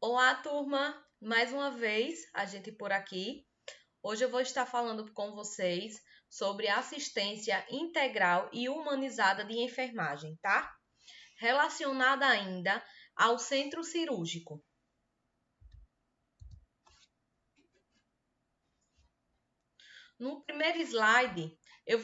Olá, turma! Mais uma vez, a gente por aqui. Hoje eu vou estar falando com vocês sobre assistência integral e humanizada de enfermagem, tá? Relacionada ainda ao centro cirúrgico. No primeiro slide, eu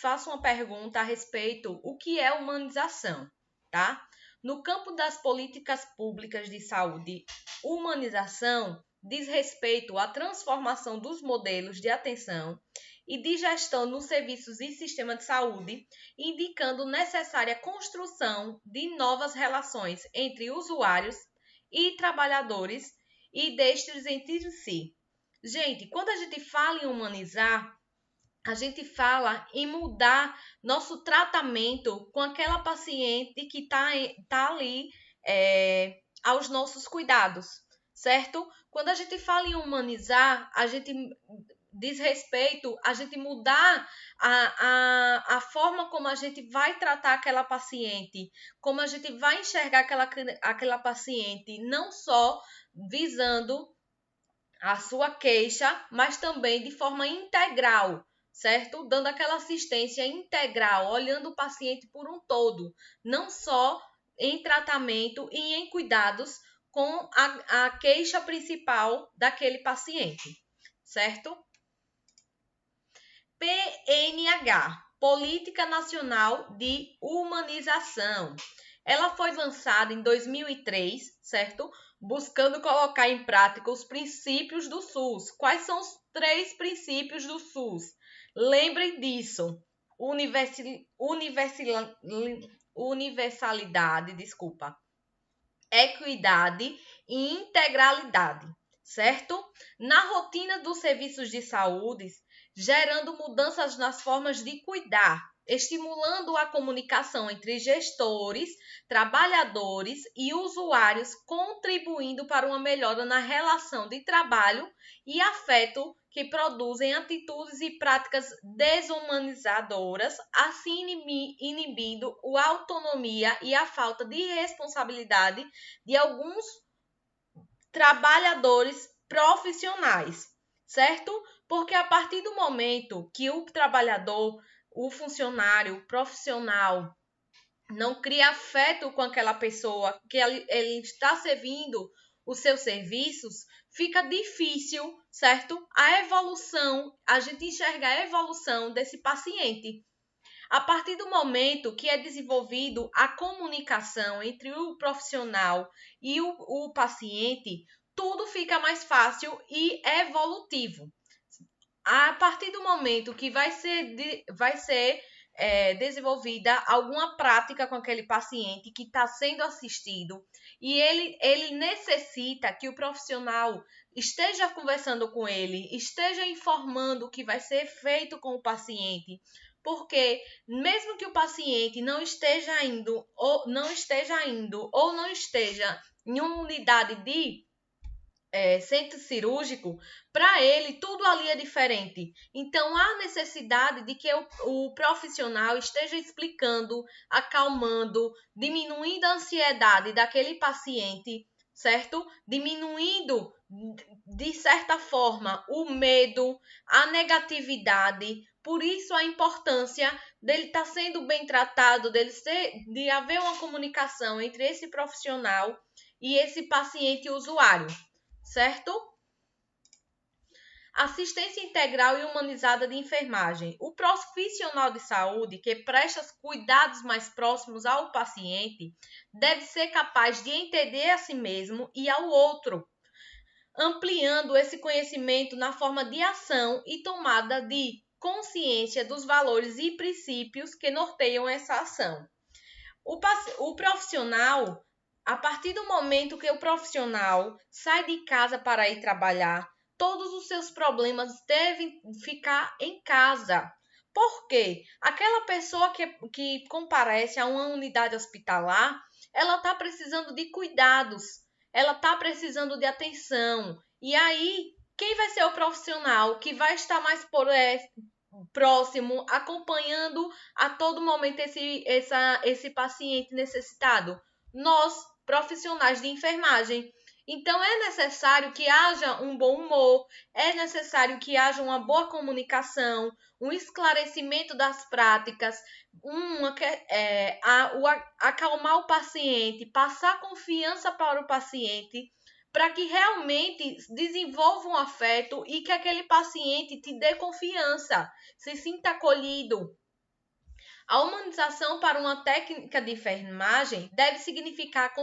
faço uma pergunta a respeito o que é humanização, tá? No campo das políticas públicas de saúde, humanização diz respeito à transformação dos modelos de atenção e de gestão nos serviços e sistema de saúde, indicando necessária construção de novas relações entre usuários e trabalhadores e destes entre si. Gente, quando a gente fala em humanizar, a gente fala em mudar nosso tratamento com aquela paciente que tá ali aos nossos cuidados, certo? Quando a gente fala em humanizar, a gente diz respeito a gente mudar a forma como a gente vai tratar aquela paciente, como a gente vai enxergar aquela paciente, não só visando a sua queixa, mas também de forma integral, certo? Dando aquela assistência integral, olhando o paciente por um todo, não só em tratamento e em cuidados com a queixa principal daquele paciente, certo? PNH, Política Nacional de Humanização. Ela foi lançada em 2003, certo? Buscando colocar em prática os princípios do SUS. Quais são os 3 princípios do SUS? Lembrem disso. Universalidade, equidade e integralidade, certo? Na rotina dos serviços de saúde, gerando mudanças nas formas de cuidar, estimulando a comunicação entre gestores, trabalhadores e usuários, contribuindo para uma melhora na relação de trabalho e afeto que produzem atitudes e práticas desumanizadoras, assim inibindo a autonomia e a falta de responsabilidade de alguns trabalhadores profissionais, certo? Porque a partir do momento que o trabalhador, o funcionário, o profissional, não cria afeto com aquela pessoa que ele está servindo os seus serviços, fica difícil, certo? A evolução, a gente enxerga a evolução desse paciente. A partir do momento que é desenvolvido a comunicação entre o profissional e o paciente, tudo fica mais fácil e evolutivo. A partir do momento que vai ser desenvolvida alguma prática com aquele paciente que está sendo assistido e ele necessita que o profissional esteja conversando com ele, esteja informando o que vai ser feito com o paciente, porque mesmo que o paciente não esteja indo ou não esteja em uma unidade de centro cirúrgico, para ele tudo ali é diferente. Então há necessidade de que o profissional esteja explicando, acalmando, diminuindo a ansiedade daquele paciente, certo? Diminuindo de certa forma o medo, a negatividade. Por isso a importância dele estar sendo bem tratado, de haver uma comunicação entre esse profissional e esse paciente usuário, certo? Assistência integral e humanizada de enfermagem. O profissional de saúde que presta cuidados mais próximos ao paciente deve ser capaz de entender a si mesmo e ao outro, ampliando esse conhecimento na forma de ação e tomada de consciência dos valores e princípios que norteiam essa ação. O profissional, a partir do momento que o profissional sai de casa para ir trabalhar, todos os seus problemas devem ficar em casa. Por quê? Aquela pessoa que comparece a uma unidade hospitalar, ela está precisando de cuidados, ela está precisando de atenção. E aí, quem vai ser o profissional que vai estar mais próximo, acompanhando a todo momento esse paciente necessitado? Nós, profissionais de enfermagem. Então, é necessário que haja um bom humor, é necessário que haja uma boa comunicação, um esclarecimento das práticas, acalmar o paciente, passar confiança para o paciente, para que realmente desenvolva um afeto e que aquele paciente te dê confiança, se sinta acolhido. A humanização para uma técnica de enfermagem deve significar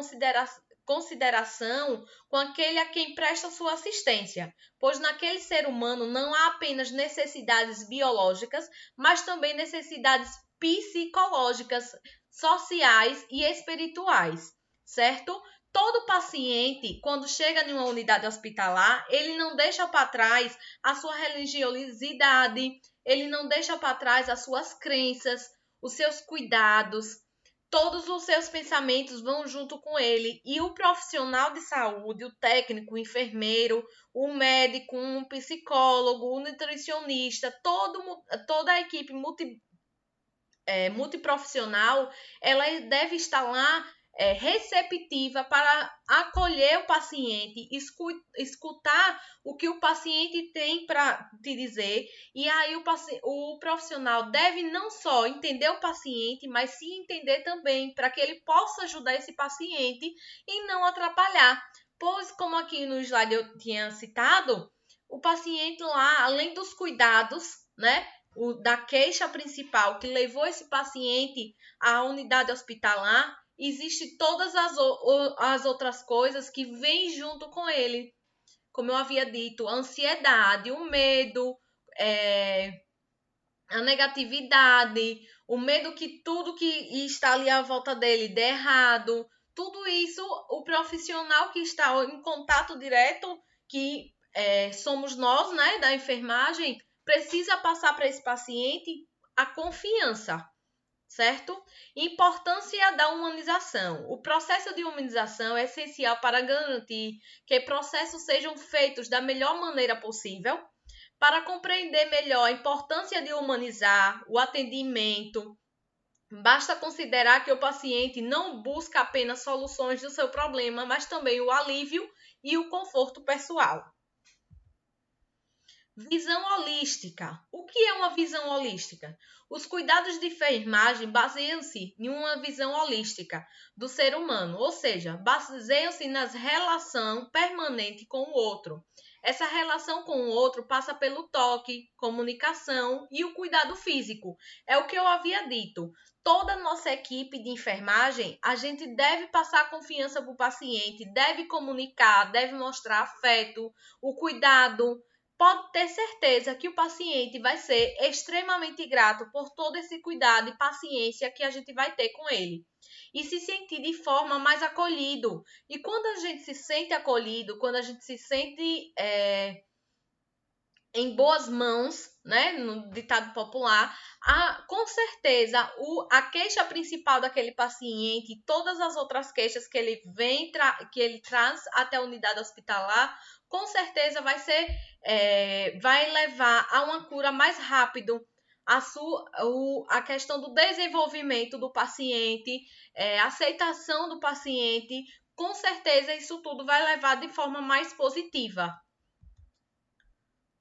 consideração com aquele a quem presta sua assistência, pois naquele ser humano não há apenas necessidades biológicas, mas também necessidades psicológicas, sociais e espirituais, certo? Todo paciente, quando chega em uma unidade hospitalar, ele não deixa para trás a sua religiosidade, ele não deixa para trás as suas crenças, os seus cuidados, todos os seus pensamentos vão junto com ele. E o profissional de saúde, o técnico, o enfermeiro, o médico, um psicólogo, o nutricionista, toda a equipe multiprofissional, ela deve estar lá receptiva para acolher o paciente, escutar o que o paciente tem para te dizer, e aí o profissional deve não só entender o paciente, mas se entender também, para que ele possa ajudar esse paciente e não atrapalhar. Pois, como aqui no slide eu tinha citado, o paciente lá, além dos cuidados, né, da queixa principal que levou esse paciente à unidade hospitalar, existe todas as outras coisas que vêm junto com ele. Como eu havia dito, a ansiedade, o medo, a negatividade, o medo que tudo que está ali à volta dele dê errado. Tudo isso, o profissional que está em contato direto, que somos nós, né, da enfermagem, precisa passar para esse paciente a confiança, certo? Importância da humanização. O processo de humanização é essencial para garantir que processos sejam feitos da melhor maneira possível, para compreender melhor a importância de humanizar o atendimento. Basta considerar que o paciente não busca apenas soluções do seu problema, mas também o alívio e o conforto pessoal. Visão holística. O que é uma visão holística? Os cuidados de enfermagem baseiam-se em uma visão holística do ser humano, ou seja, baseiam-se na relação permanente com o outro. Essa relação com o outro passa pelo toque, comunicação e o cuidado físico. É o que eu havia dito. Toda a nossa equipe de enfermagem, a gente deve passar confiança para o paciente, deve comunicar, deve mostrar afeto, o cuidado. Pode ter certeza que o paciente vai ser extremamente grato por todo esse cuidado e paciência que a gente vai ter com ele. E se sentir de forma mais acolhido. E quando a gente se sente acolhido, quando a gente se sente em boas mãos, né, no ditado popular, com certeza a queixa principal daquele paciente, todas as outras queixas que ele traz até a unidade hospitalar, com certeza vai levar a uma cura mais rápido. A questão do desenvolvimento do paciente, aceitação do paciente, com certeza isso tudo vai levar de forma mais positiva.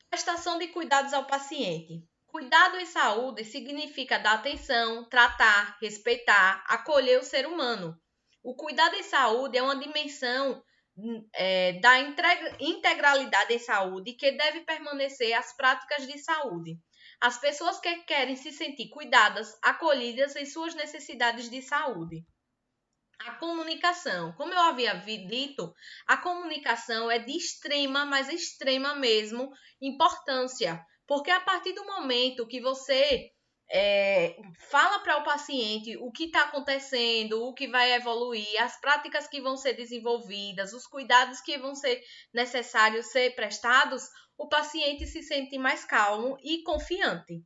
Prestação de cuidados ao paciente. Cuidado em saúde significa dar atenção, tratar, respeitar, acolher o ser humano. O cuidado em saúde é uma dimensão da integralidade em saúde que deve permanecer às práticas de saúde. As pessoas que querem se sentir cuidadas, acolhidas em suas necessidades de saúde. A comunicação. Como eu havia dito, a comunicação é de extrema, mas extrema mesmo, importância. Porque a partir do momento que você fala para o paciente o que está acontecendo, o que vai evoluir, as práticas que vão ser desenvolvidas, os cuidados que vão ser necessários ser prestados, o paciente se sente mais calmo e confiante.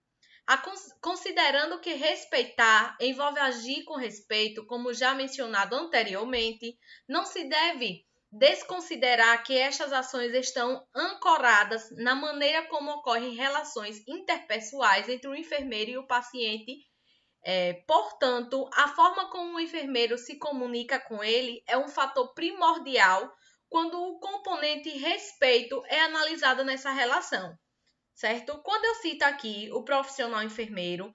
Considerando que respeitar envolve agir com respeito, como já mencionado anteriormente, não se deve desconsiderar que estas ações estão ancoradas na maneira como ocorrem relações interpessoais entre o enfermeiro e o paciente. Portanto, a forma como o enfermeiro se comunica com ele é um fator primordial quando o componente respeito é analisado nessa relação, certo? Quando eu cito aqui o profissional enfermeiro,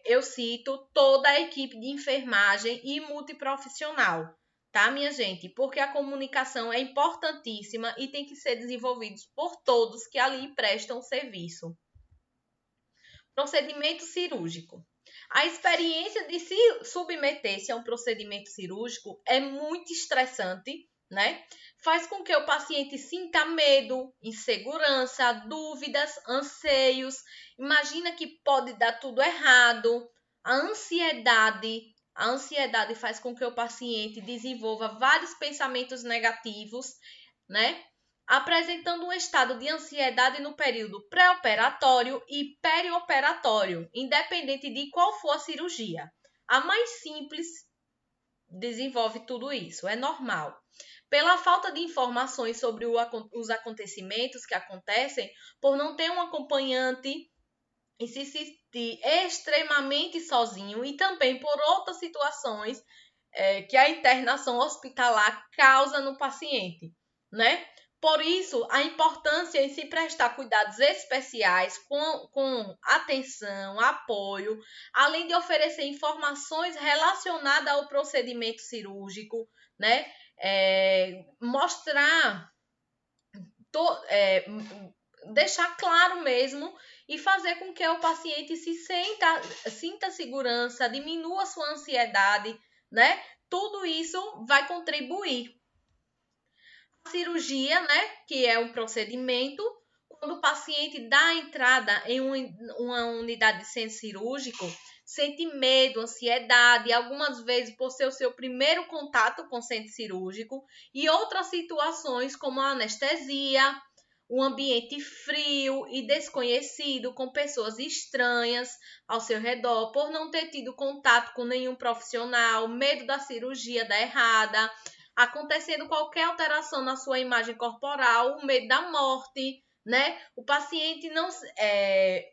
eu cito toda a equipe de enfermagem e multiprofissional, tá, minha gente? Porque a comunicação é importantíssima e tem que ser desenvolvida por todos que ali prestam serviço. Procedimento cirúrgico. A experiência de se submeter-se a um procedimento cirúrgico é muito estressante, né? Faz com que o paciente sinta medo, insegurança, dúvidas, anseios. Imagina que pode dar tudo errado. A ansiedade faz com que o paciente desenvolva vários pensamentos negativos, né? Apresentando um estado de ansiedade no período pré-operatório e perioperatório, independente de qual for a cirurgia. A mais simples desenvolve tudo isso, é normal. Pela falta de informações sobre os acontecimentos que acontecem, por não ter um acompanhante e se sentir extremamente sozinho, e também por outras situações que a internação hospitalar causa no paciente, né? Por isso, a importância em se prestar cuidados especiais com atenção, apoio, além de oferecer informações relacionadas ao procedimento cirúrgico, né? Mostrar, deixar claro mesmo e fazer com que o paciente sinta segurança, diminua sua ansiedade, né? Tudo isso vai contribuir. A cirurgia, né, que é um procedimento, quando o paciente dá entrada em uma unidade de centro cirúrgico, sente medo, ansiedade, algumas vezes por ser o seu primeiro contato com o centro cirúrgico, e outras situações como a anestesia, um ambiente frio e desconhecido, com pessoas estranhas ao seu redor, por não ter tido contato com nenhum profissional, medo da cirurgia dar errada, acontecendo qualquer alteração na sua imagem corporal, o medo da morte, né? O paciente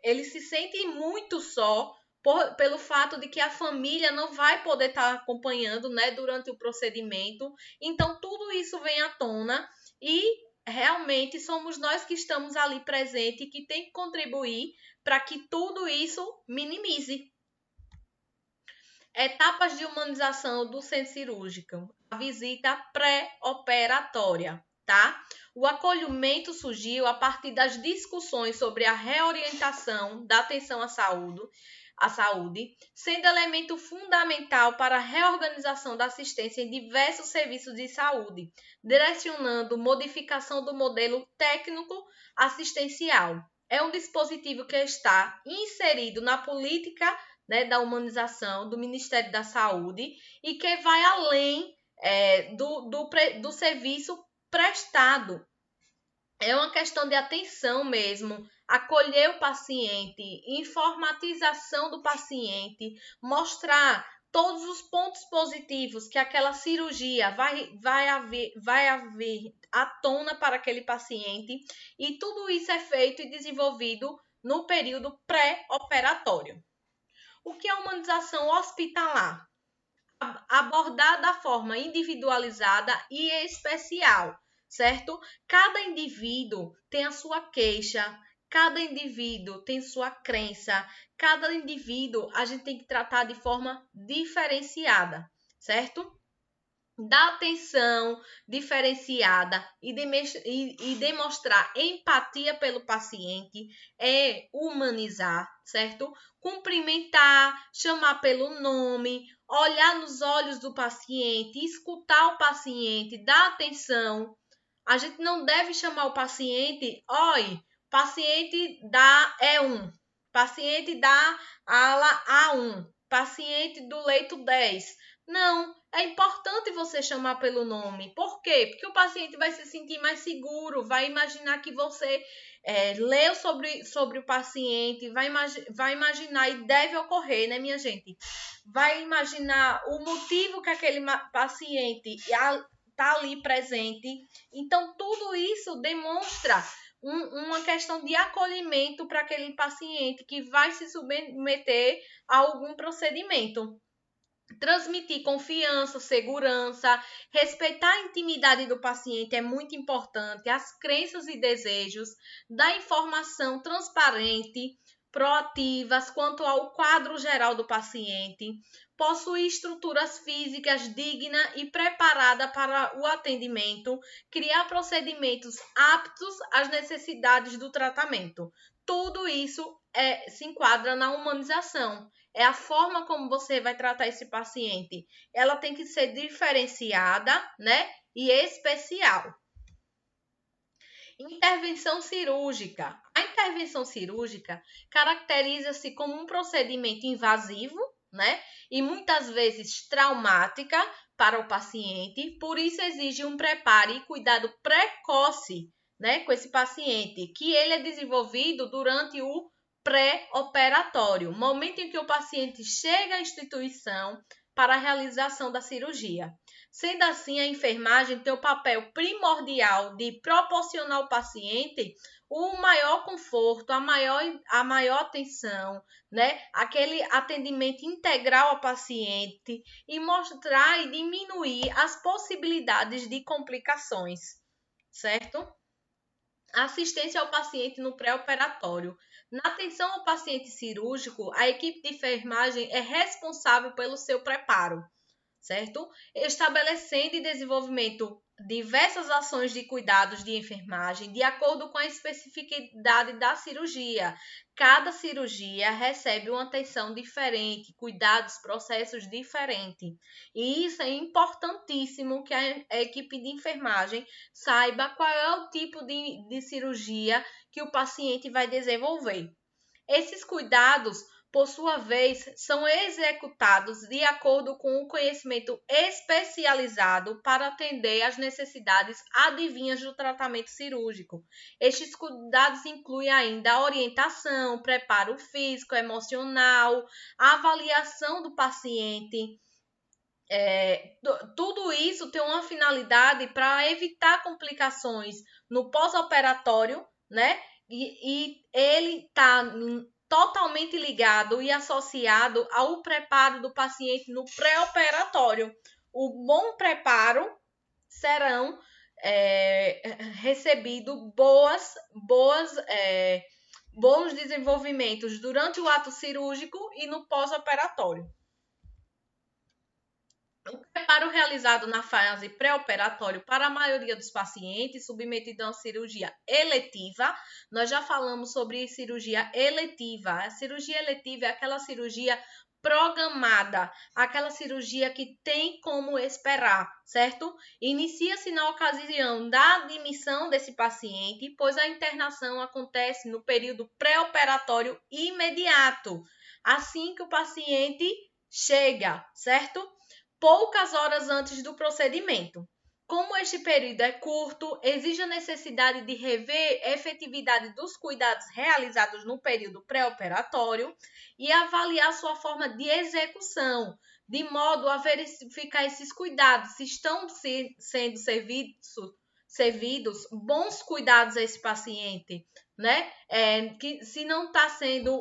ele se sente muito só pelo fato de que a família não vai poder estar acompanhando, né, durante o procedimento. Então, tudo isso vem à tona e realmente somos nós que estamos ali presentes que tem que contribuir para que tudo isso minimize. Etapas de humanização do centro cirúrgico. A visita pré-operatória, tá? O acolhimento surgiu a partir das discussões sobre a reorientação da atenção à saúde, sendo elemento fundamental para a reorganização da assistência em diversos serviços de saúde, direcionando modificação do modelo técnico assistencial. É um dispositivo que está inserido na política, né, da humanização do Ministério da Saúde e que vai além do serviço prestado. É uma questão de atenção mesmo, acolher o paciente, informatização do paciente, mostrar todos os pontos positivos que aquela cirurgia vai haver à tona para aquele paciente, e tudo isso é feito e desenvolvido no período pré-operatório. O que é a humanização hospitalar? Abordar da forma individualizada e especial, certo? Cada indivíduo tem a sua queixa, cada indivíduo tem sua crença, cada indivíduo a gente tem que tratar de forma diferenciada, certo? Dar atenção diferenciada e demonstrar empatia pelo paciente é humanizar, certo? Cumprimentar, chamar pelo nome, olhar nos olhos do paciente, escutar o paciente, dar atenção. A gente não deve chamar o paciente, oi, paciente da E1, paciente da ala A1, paciente do leito 10. Não, é importante você chamar pelo nome. Por quê? Porque o paciente vai se sentir mais seguro, vai imaginar que você leu sobre o paciente, vai imaginar, e deve ocorrer, né, minha gente? Vai imaginar o motivo que aquele paciente está ali presente. Então, tudo isso demonstra uma questão de acolhimento para aquele paciente que vai se submeter a algum procedimento. Transmitir confiança, segurança, respeitar a intimidade do paciente é muito importante, as crenças e desejos, dar informação transparente, proativas quanto ao quadro geral do paciente, possuir estruturas físicas dignas e preparadas para o atendimento, criar procedimentos aptos às necessidades do tratamento. Tudo isso se enquadra na humanização. É a forma como você vai tratar esse paciente. Ela tem que ser diferenciada, né? E especial. Intervenção cirúrgica. A intervenção cirúrgica caracteriza-se como um procedimento invasivo, né? E muitas vezes traumática para o paciente, por isso exige um preparo e cuidado precoce, né, com esse paciente, que ele é desenvolvido durante o pré-operatório, momento em que o paciente chega à instituição para a realização da cirurgia. Sendo assim, a enfermagem tem o papel primordial de proporcionar ao paciente o maior conforto, a maior atenção, né? Aquele atendimento integral ao paciente e mostrar e diminuir as possibilidades de complicações, certo? Assistência ao paciente no pré-operatório. Na atenção ao paciente cirúrgico, a equipe de enfermagem é responsável pelo seu preparo, certo? Estabelecendo e desenvolvimento diversas ações de cuidados de enfermagem de acordo com a especificidade da cirurgia. Cada cirurgia recebe uma atenção diferente, cuidados, processos diferentes. E isso é importantíssimo que a equipe de enfermagem saiba qual é o tipo de cirurgia que o paciente vai desenvolver. Esses cuidados, por sua vez, são executados de acordo com o conhecimento especializado para atender às necessidades adivinhas do tratamento cirúrgico. Estes cuidados incluem ainda a orientação, preparo físico, emocional, a avaliação do paciente. Tudo isso tem uma finalidade para evitar complicações no pós-operatório, né? E ele está totalmente ligado e associado ao preparo do paciente no pré-operatório. O bom preparo serão recebidos bons desenvolvimentos durante o ato cirúrgico e no pós-operatório. O preparo realizado na fase pré-operatório para a maioria dos pacientes submetidos a uma cirurgia eletiva, nós já falamos sobre cirurgia eletiva. A cirurgia eletiva é aquela cirurgia programada, aquela cirurgia que tem como esperar, certo? Inicia-se na ocasião da admissão desse paciente, pois a internação acontece no período pré-operatório imediato, assim que o paciente chega, certo? Poucas horas antes do procedimento. Como este período é curto, exige a necessidade de rever a efetividade dos cuidados realizados no período pré-operatório e avaliar sua forma de execução, de modo a verificar esses cuidados, se estão sendo servidos bons cuidados a esse paciente, né? Que se não está sendo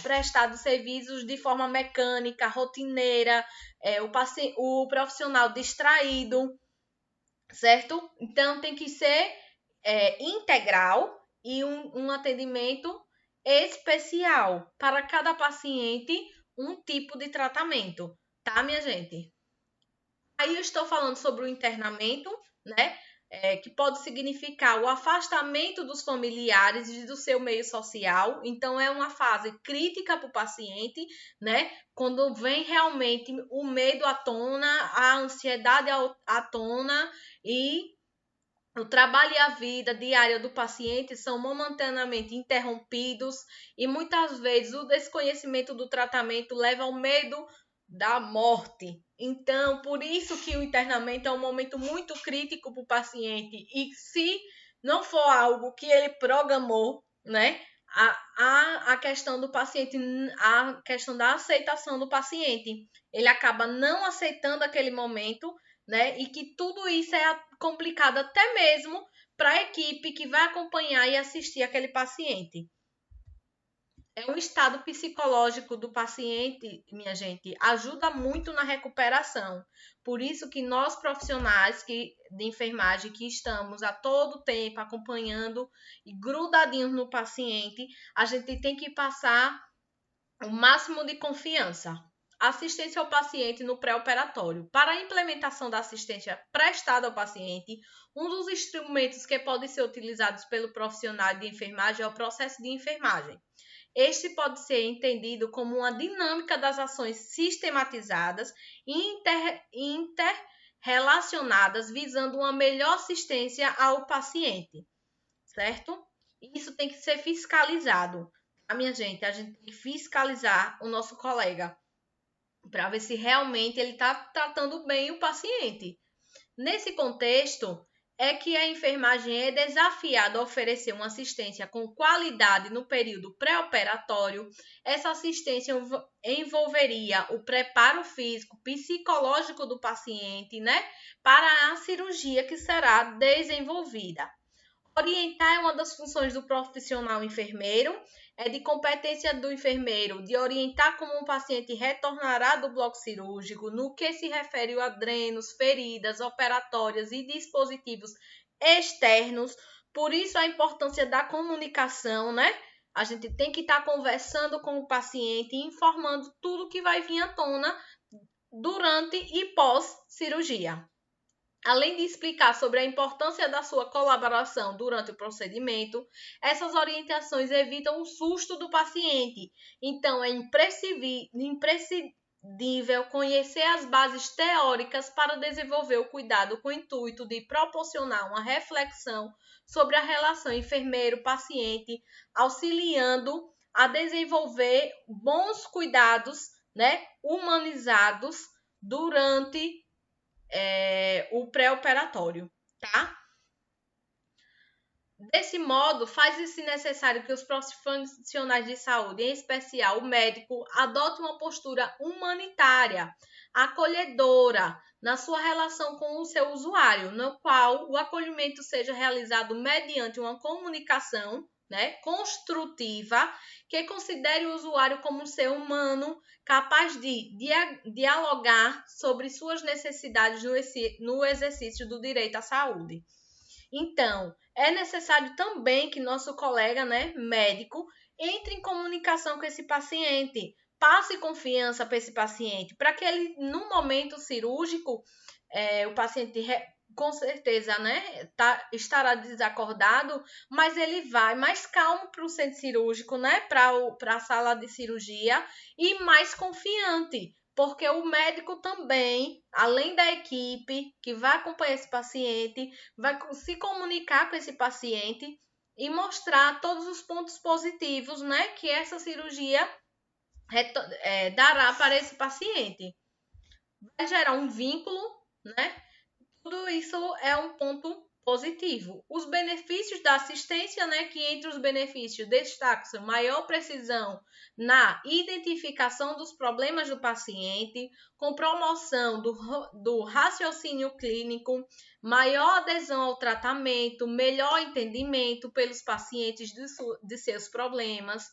prestado serviços de forma mecânica, rotineira, o profissional distraído, certo? Então tem que ser integral e um atendimento especial para cada paciente, um tipo de tratamento, tá, minha gente? Aí eu estou falando sobre o internamento, né? Que pode significar o afastamento dos familiares e do seu meio social. Então, é uma fase crítica para o paciente, né? Quando vem realmente o medo à tona, a ansiedade à tona e o trabalho e a vida diária do paciente são momentaneamente interrompidos e muitas vezes o desconhecimento do tratamento leva ao medo da morte. Então, por isso que o internamento é um momento muito crítico para o paciente e se não for algo que ele programou, né? A questão do paciente, a questão da aceitação do paciente, ele acaba não aceitando aquele momento, né? E que tudo isso é complicado até mesmo para a equipe que vai acompanhar e assistir aquele paciente. o estado psicológico do paciente, minha gente, ajuda muito na recuperação. Por isso que nós profissionais de enfermagem que estamos a todo tempo acompanhando e grudadinhos no paciente, a gente tem que passar o máximo de confiança. Assistência ao paciente no pré-operatório. Para a implementação da assistência prestada ao paciente, um dos instrumentos que podem ser utilizados pelo profissional de enfermagem é o processo de enfermagem. Este pode ser entendido como uma dinâmica das ações sistematizadas e interrelacionadas visando uma melhor assistência ao paciente, certo? Isso tem que ser fiscalizado. Minha gente, a gente tem que fiscalizar o nosso colega para ver se realmente ele está tratando bem o paciente. Nesse contexto, é que a enfermagem é desafiada a oferecer uma assistência com qualidade no período pré-operatório. Essa assistência envolveria o preparo físico, psicológico do paciente, né, para a cirurgia que será desenvolvida. Orientar é uma das funções do profissional enfermeiro, é de competência do enfermeiro de orientar como um paciente retornará do bloco cirúrgico, no que se refere a drenos, feridas operatórias e dispositivos externos. Por isso a importância da comunicação, né? A gente tem que estar conversando com o paciente e informando tudo que vai vir à tona durante e pós-cirurgia. Além de explicar sobre a importância da sua colaboração durante o procedimento, essas orientações evitam o susto do paciente. Então, é imprescindível conhecer as bases teóricas para desenvolver o cuidado com o intuito de proporcionar uma reflexão sobre a relação enfermeiro-paciente, auxiliando a desenvolver bons cuidados, né, humanizados durante o pré-operatório, tá? Desse modo, faz-se necessário que os profissionais de saúde, em especial o médico, adotem uma postura humanitária, acolhedora, na sua relação com o seu usuário, no qual o acolhimento seja realizado mediante uma comunicação, né, construtiva, que considere o usuário como um ser humano capaz de dialogar sobre suas necessidades no exercício do direito à saúde. Então, é necessário também que nosso colega, né, médico, entre em comunicação com esse paciente, passe confiança para esse paciente, para que ele, no momento cirúrgico, o paciente com certeza, né, estará desacordado, mas ele vai mais calmo para o centro cirúrgico, né, para a sala de cirurgia e mais confiante, porque o médico também, além da equipe que vai acompanhar esse paciente, vai se comunicar com esse paciente e mostrar todos os pontos positivos, né, que essa cirurgia dará para esse paciente. Vai gerar um vínculo, né? Tudo isso é um ponto positivo. Os benefícios da assistência, né, que entre os benefícios destacam maior precisão na identificação dos problemas do paciente, com promoção do raciocínio clínico, maior adesão ao tratamento, melhor entendimento pelos pacientes de seus problemas,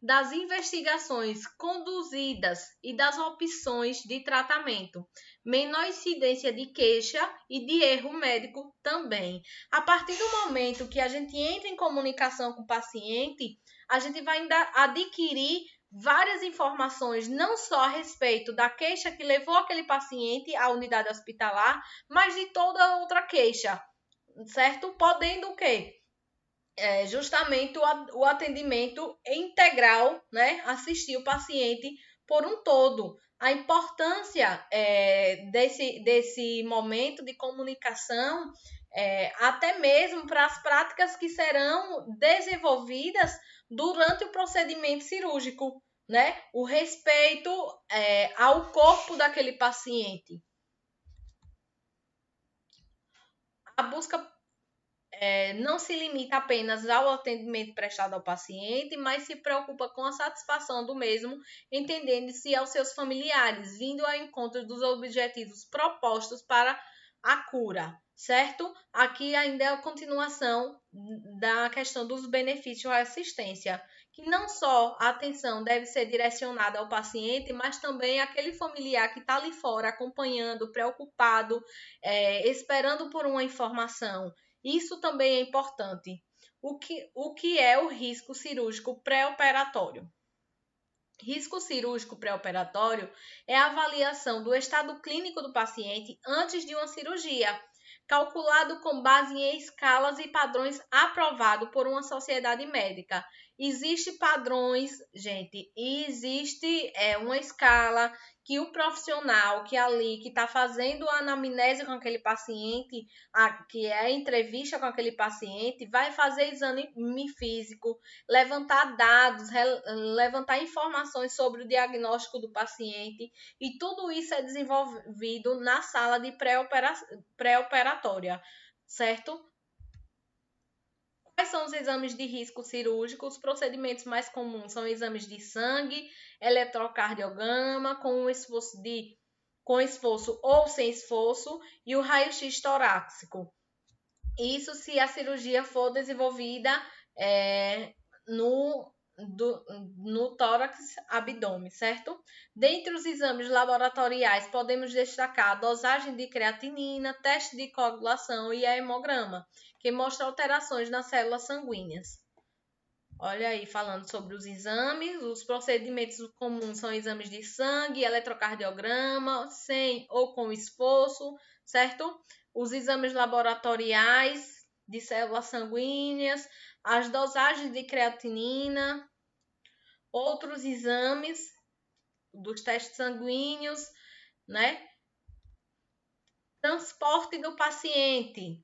das investigações conduzidas e das opções de tratamento, menor incidência de queixa e de erro médico também. A partir do momento que a gente entra em comunicação com o paciente, a gente vai adquirir várias informações, não só a respeito da queixa que levou aquele paciente à unidade hospitalar, mas de toda outra queixa, certo? Podendo o quê? Justamente o atendimento integral, né? Assistir o paciente por um todo. A importância desse momento de comunicação, até mesmo para as práticas que serão desenvolvidas durante o procedimento cirúrgico, né? O respeito ao corpo daquele paciente. A busca não se limita apenas ao atendimento prestado ao paciente, mas se preocupa com a satisfação do mesmo, entendendo-se aos seus familiares, vindo ao encontro dos objetivos propostos para a cura, certo? Aqui ainda é a continuação da questão dos benefícios à assistência, que não só a atenção deve ser direcionada ao paciente, mas também aquele familiar que está ali fora, acompanhando, preocupado, esperando por uma informação. Isso também é importante. O que é o risco cirúrgico pré-operatório? Risco cirúrgico pré-operatório é a avaliação do estado clínico do paciente antes de uma cirurgia, calculado com base em escalas e padrões aprovados por uma sociedade médica. Existem padrões, gente, e existe uma escala que o profissional que ali, que está fazendo a anamnese com aquele paciente, que é a entrevista com aquele paciente, vai fazer exame físico, levantar dados, levantar informações sobre o diagnóstico do paciente, e tudo isso é desenvolvido na sala de pré-operatória, certo? Quais são os exames de risco cirúrgico? Os procedimentos mais comuns são exames de sangue, eletrocardiograma, com esforço ou sem esforço, e o raio-x torácico. Isso se a cirurgia for desenvolvida no tórax abdômen, certo? Dentre os exames laboratoriais, podemos destacar a dosagem de creatinina, teste de coagulação e a hemograma, que mostra alterações nas células sanguíneas. Olha aí, falando sobre os exames, os procedimentos comuns são exames de sangue, eletrocardiograma, sem ou com esforço, certo? Os exames laboratoriais de células sanguíneas, as dosagens de creatinina, outros exames dos testes sanguíneos, né? Transporte do paciente.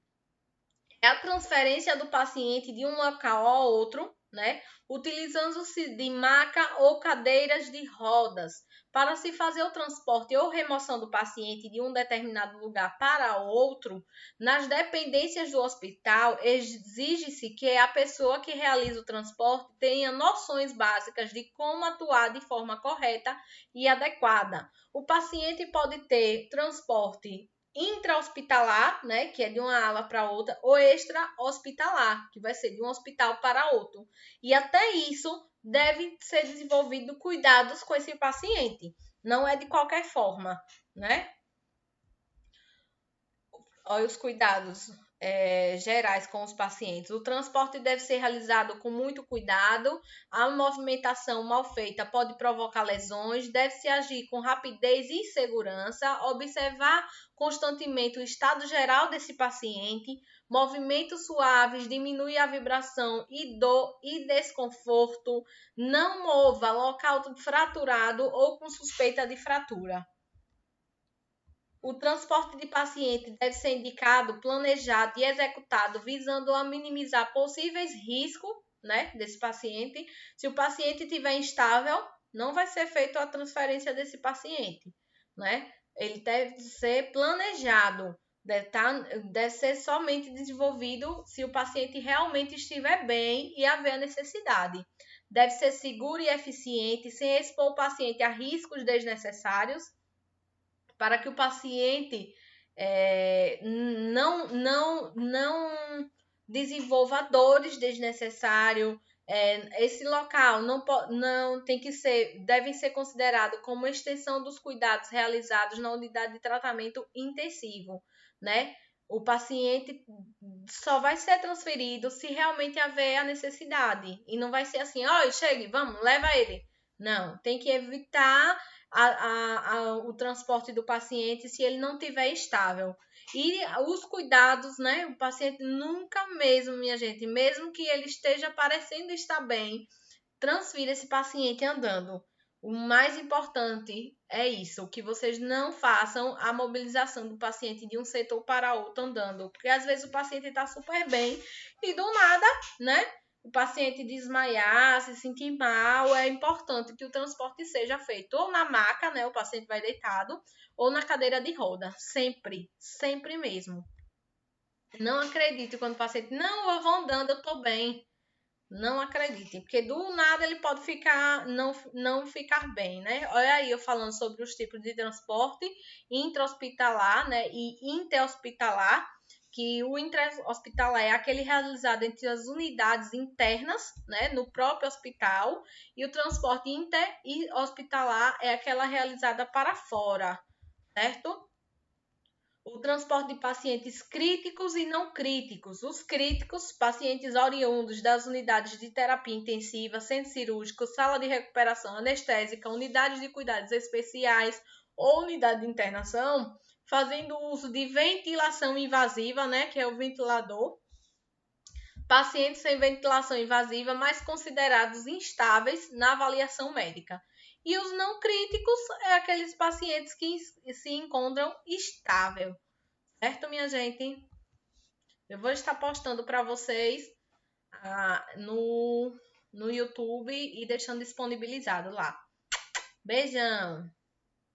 É a transferência do paciente de um local ao outro, né? Utilizando-se de maca ou cadeiras de rodas. Para se fazer o transporte ou remoção do paciente de um determinado lugar para outro, nas dependências do hospital, exige-se que a pessoa que realiza o transporte tenha noções básicas de como atuar de forma correta e adequada. O paciente pode ter transporte intra-hospitalar, né, que é de uma ala para outra, ou extra-hospitalar, que vai ser de um hospital para outro. E até isso deve ser desenvolvido cuidados com esse paciente. Não é de qualquer forma, né? Olha os cuidados gerais com os pacientes. O transporte deve ser realizado com muito cuidado. A movimentação mal feita pode provocar lesões. Deve-se agir com rapidez e segurança. Observar constantemente o estado geral desse paciente. Movimentos suaves diminuem a vibração e dor e desconforto. Não mova local fraturado ou com suspeita de fratura. O transporte de paciente deve ser indicado, planejado e executado visando a minimizar possíveis riscos, né, desse paciente. Se o paciente estiver instável, não vai ser feita a transferência desse paciente, né? Ele deve ser planejado, deve ser somente desenvolvido se o paciente realmente estiver bem e haver a necessidade. Deve ser seguro e eficiente, sem expor o paciente a riscos desnecessários, para que o paciente não desenvolva dores desnecessárias. Esse local não tem que ser, deve ser considerado como extensão dos cuidados realizados na unidade de tratamento intensivo, né? O paciente só vai ser transferido se realmente haver a necessidade. E não vai ser assim, ó, chegue, vamos, leva ele. Não, tem que evitar o transporte do paciente se ele não estiver estável. E os cuidados, né? O paciente nunca mesmo, minha gente, mesmo que ele esteja parecendo estar bem, transfira esse paciente andando. O mais importante é isso, que vocês não façam a mobilização do paciente de um setor para outro andando, porque às vezes o paciente está super bem e do nada, né? O paciente desmaiar, se sentir mal, é importante que o transporte seja feito ou na maca, né? O paciente vai deitado, ou na cadeira de roda. Sempre, sempre mesmo. Não acredite quando o paciente, não, eu vou andando, eu tô bem. Não acredite, porque do nada ele pode não ficar bem, né? Olha aí eu falando sobre os tipos de transporte intra-hospitalar, né? E interhospitalar, que o intra-hospitalar é aquele realizado entre as unidades internas, né, no próprio hospital, e o transporte inter-hospitalar é aquela realizada para fora, certo? O transporte de pacientes críticos e não críticos. Os críticos, pacientes oriundos das unidades de terapia intensiva, centro cirúrgico, sala de recuperação anestésica, unidades de cuidados especiais ou unidade de internação, fazendo uso de ventilação invasiva, né, que é o ventilador. Pacientes sem ventilação invasiva, mas considerados instáveis na avaliação médica. E os não críticos é aqueles pacientes que se encontram estável, certo, minha gente? Eu vou estar postando para vocês no YouTube e deixando disponibilizado lá. Beijão!